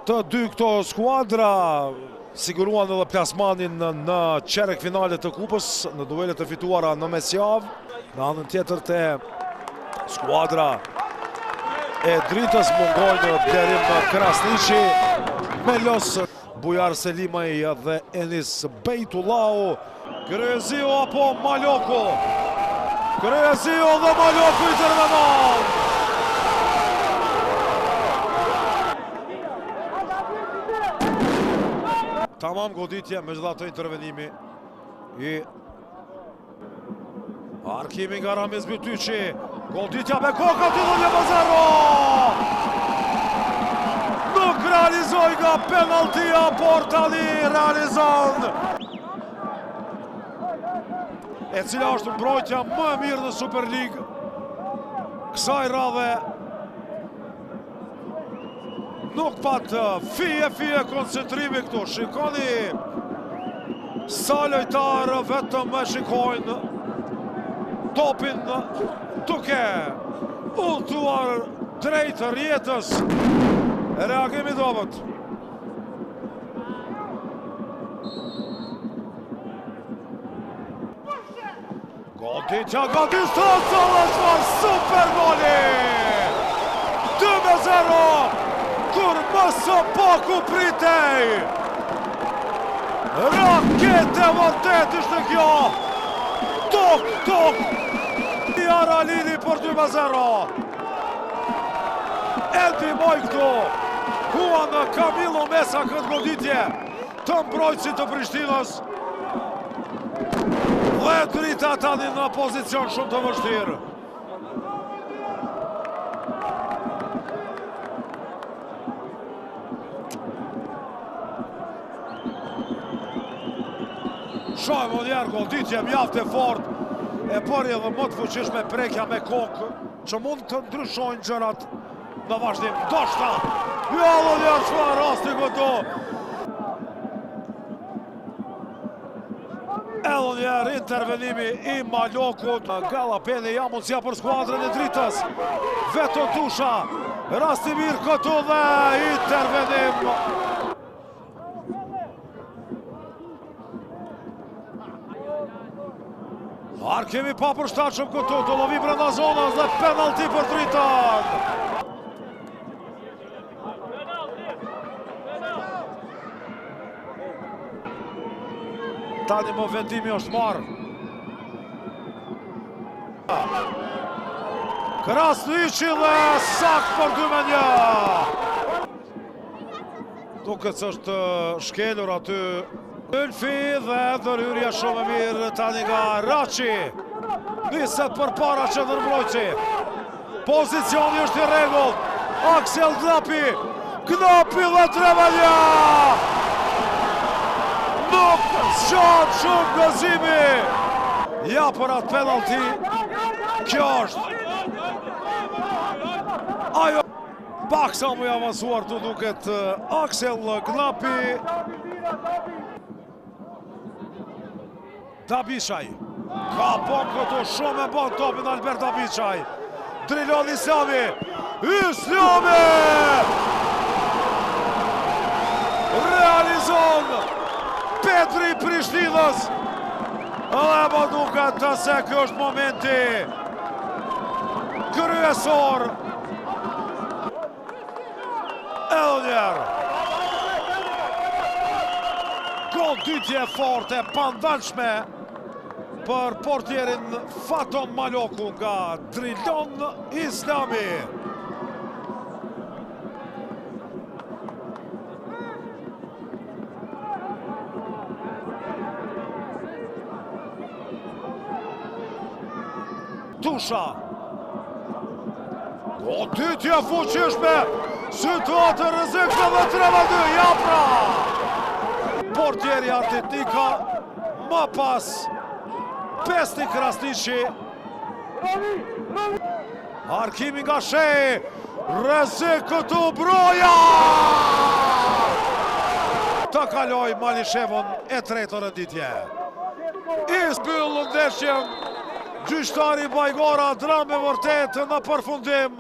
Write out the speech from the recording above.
Të dy këto skuadra siguruan edhe plasmanin në qerek finalet të kupës, në duelet të fituara në mesjavë. Në anën tjetër të skuadra e Dritës mungojnë deri në Krasniqi, Melos, Bujar Selimaj dhe Enis Bejtullau. Kryezio apo Maloku? Kryezio dhe Maloku i tërmenon. Tamam goditje me gjitha të intervenimi i Arkimi nga Ramiz Bytyqi. Goditja me koka të dhulje më 0. Nuk realizoj nga penaltia, por tani realizon. E cila është mbrojtja më e mirë në Super League kësaj radhe. Nuk patë fije koncentrimi këtu. Shikoni sa lojtarë vetëm e shikojnë topin duke udhëtuar drejt rjetës. Reagimi dobët. Goditja nga distanca dhe çfarë super goli! 2-0! Kur mësë paku pritej! Rakete vërtet ishte kjo! Tok! Jara Lili për 2-0! Elbi Moj këtu! Huan Kamilo Mesa këtë goditje të mbrojtësit të Prishtinës. Dhe Drita tani në pozicion shumë të vështirë. Shojmë njerë goditje mjaft e fort, e përri edhe më të fuqishme prekja me kokë, që mund të ndryshojnë gjërat në vazhdim. Doshta! Jallo njerë çfarë rasti këtu! Edhe njerë intervenimi i Malokut. Galapeni ja mundësia për skuadrën e Dritës. Veto Tusha, rasti mirë këtu dhe intervenim. Arkimi pa përshtatshëm këtu, të lovi brenda zonës dhe penalti për Dritën. Tani më vendimi është marrë. Krasniqi dhe sakt për 2-1. Duket se është shkelur aty. Ylfi dhe ndërhyrja shumë e mirë tani nga Raçi. Niset përpara qendërmbrojtësi. Pozicioni është i rregullt. Aksel Knapi dhe 3-1. Nuk zgjatë shumë gëzimi. Ja për atë penalti. Kjo është. Ajo. Baksa mu avansuar të duket Aksel Knapi. Dabishaj. Ka bon këtu shumë e bon topin Albert Dabishaj. Drilon Islami. Islami! Realizon Petri Prishtinës. Dhe më duket se kjo është momenti kryesor. Edhe njerë. Goditje forte, pandalshme për portierin Faton Maloku nga Drilon Islami. Tusha. Goditje fuqishme, situatë rrezikshme dhe 3-2, ja pra! Portieri Artetnika, më pas Pesti Krasniqi. Arkimi nga Shej, rrezik këtu Broja! Të kaloj Malishevon e tretë renditje. I zbyll ndeshjen gjyqtari Bajgora, dramë e vërtet në përfundim.